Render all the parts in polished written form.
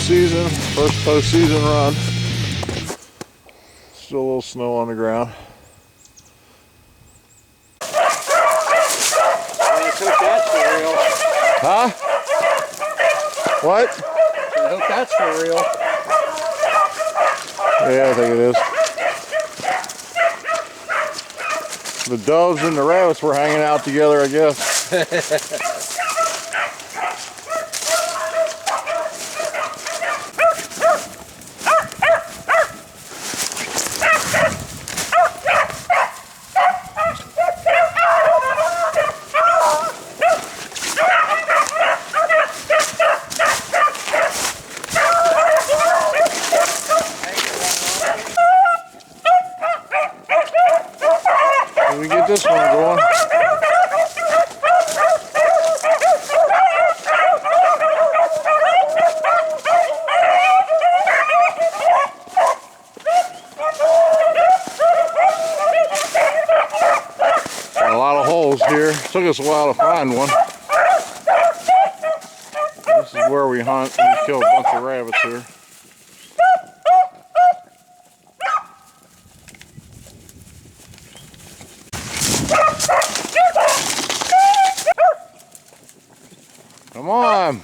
season, first postseason run. Still a little snow on the ground. Huh? What? I hope that's for real. Yeah, I think it is. The doves and the rabbits were hanging out together, I guess. Can we get this one going? Got a lot of holes here. Took us a while to find one. This is where we hunt and we kill a bunch of rabbits here. Come on.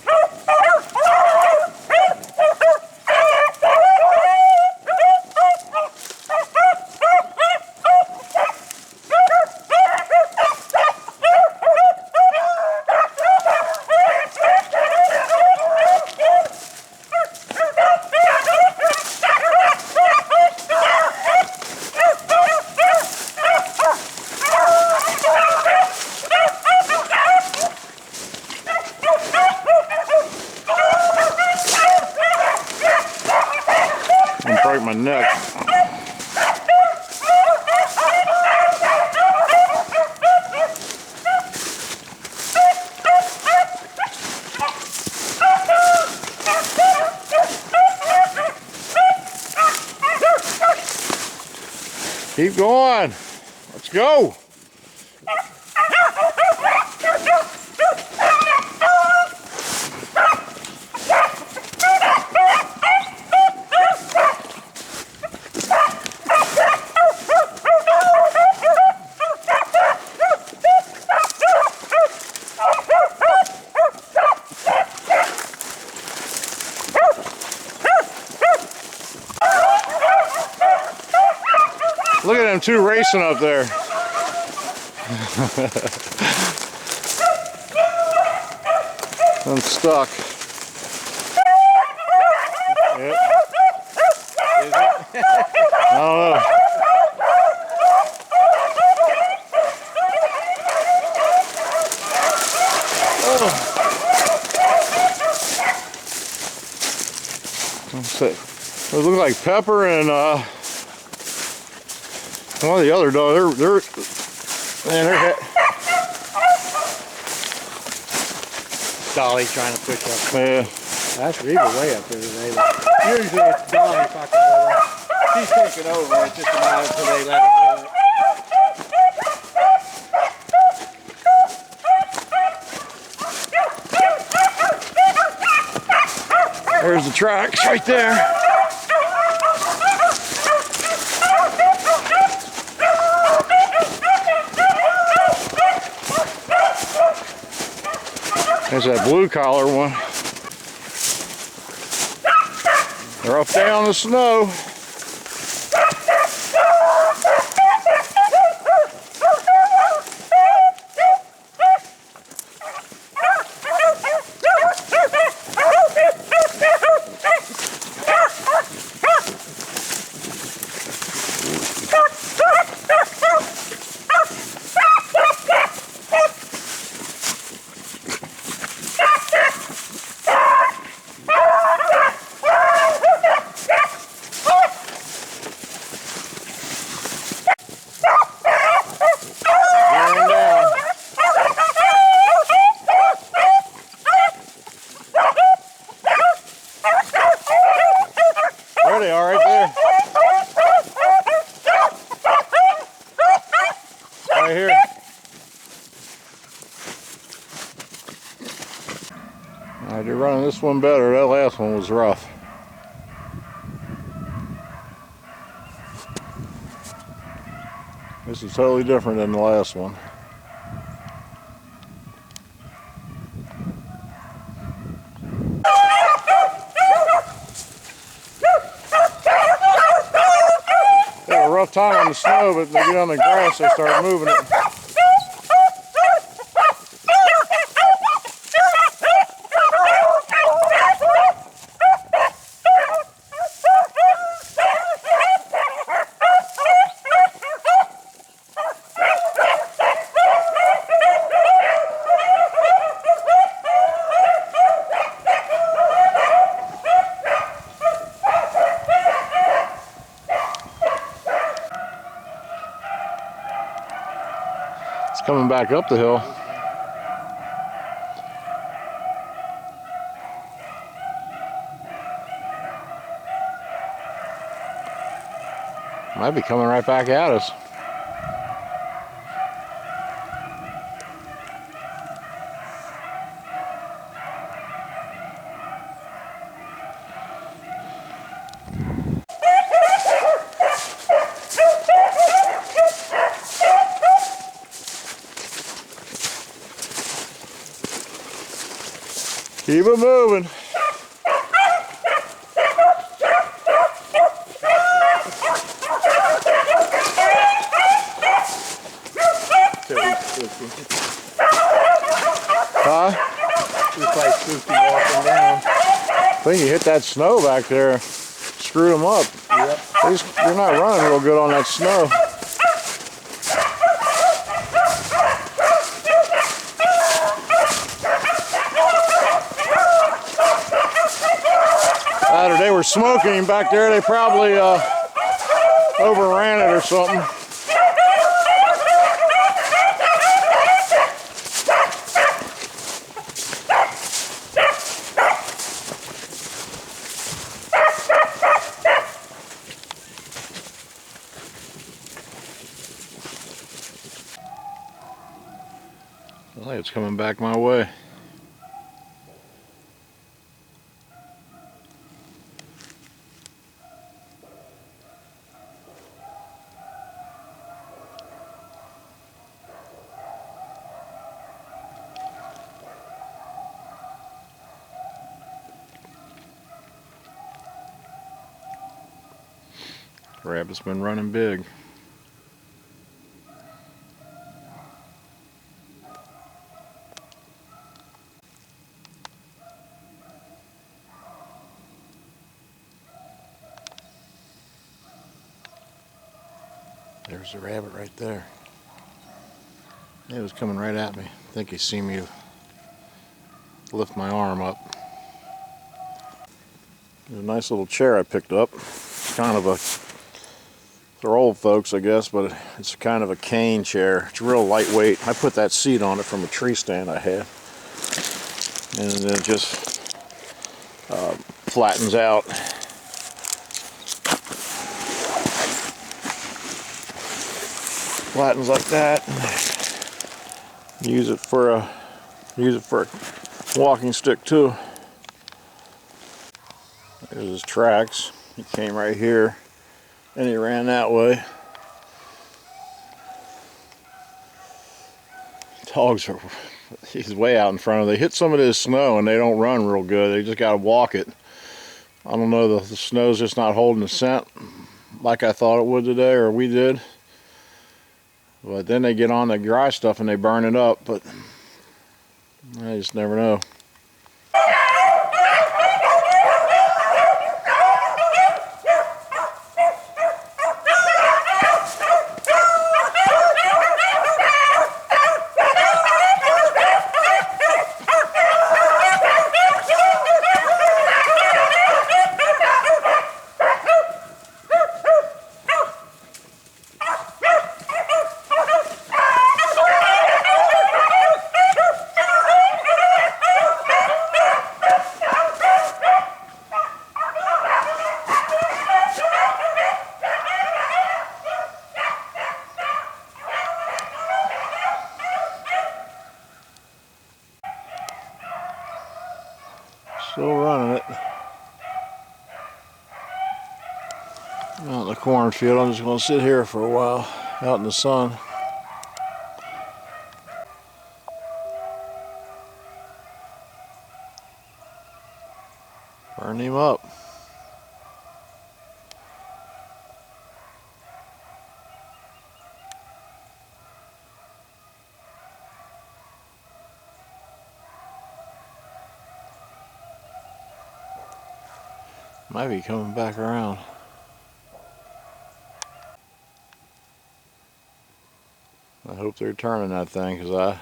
Break my neck. Keep going. Let's go. Look at them two racing up there. I'm stuck. Yep. Is it? I don't know. Let's see. It looks like Pepper and one of the other dogs, they're Dolly trying to push up. yeah. That's Reba way up there today. Usually it's Dolly fucking over. She's taking over. It's just a matter until they let her do it. There's the tracks right there. There's that blue collar one. They're up there on the snow. There they are right there. Right here. All right, they're running enjoying this one better. That last one was rough. This is totally different than the last one. They had a rough time on the snow, but they get on the grass, they start moving it. It's coming back up the hill. Might be coming right back at us. Keep it moving. Huh? Just like Spooky walking down. I think you hit that snow back there. Screwed them up. Yep. You're not running real good on that snow. They were smoking back there. They probably overran it or something. I think it's coming back my way. Rabbit's been running big. There's the rabbit right there. He was coming right at me. I think he seen me lift my arm up. There's a nice little chair I picked up. Kind of a, they're old folks I guess, but it's kind of a cane chair. It's real lightweight. I put that seat on it from a tree stand I had. And then it just flattens out. Flattens like that. Use it for a walking stick too. There's his tracks. He came right here and he ran that way. Dogs are, he's way out in front of them. They hit some of this snow and they don't run real good. They just gotta walk it. I don't know, the snow's just not holding the scent like I thought it would today, or we did. But then they get on the dry stuff and they burn it up, but I just never know. Out in the cornfield, I'm just going to sit here for a while, out in the sun. Burn him up. Might be coming back around. I hope they're turning that thing, because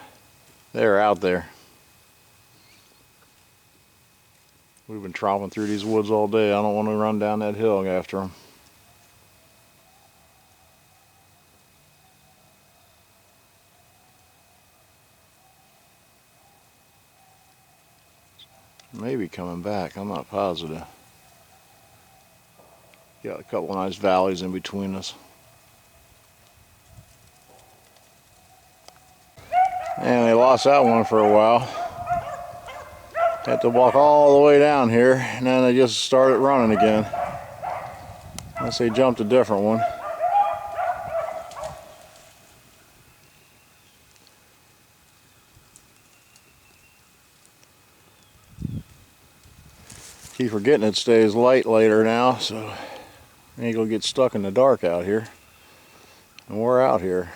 they're out there. We've been tromping through these woods all day. I don't want to run down that hill after them. Maybe coming back, I'm not positive. Got a couple of nice valleys in between us. And they lost that one for a while. Had to walk all the way down here, and then they just started running again. Unless they jumped a different one. Keep forgetting it stays light later now, so I ain't gonna get stuck in the dark out here. And we're out here.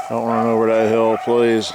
Don't run over that hill, please.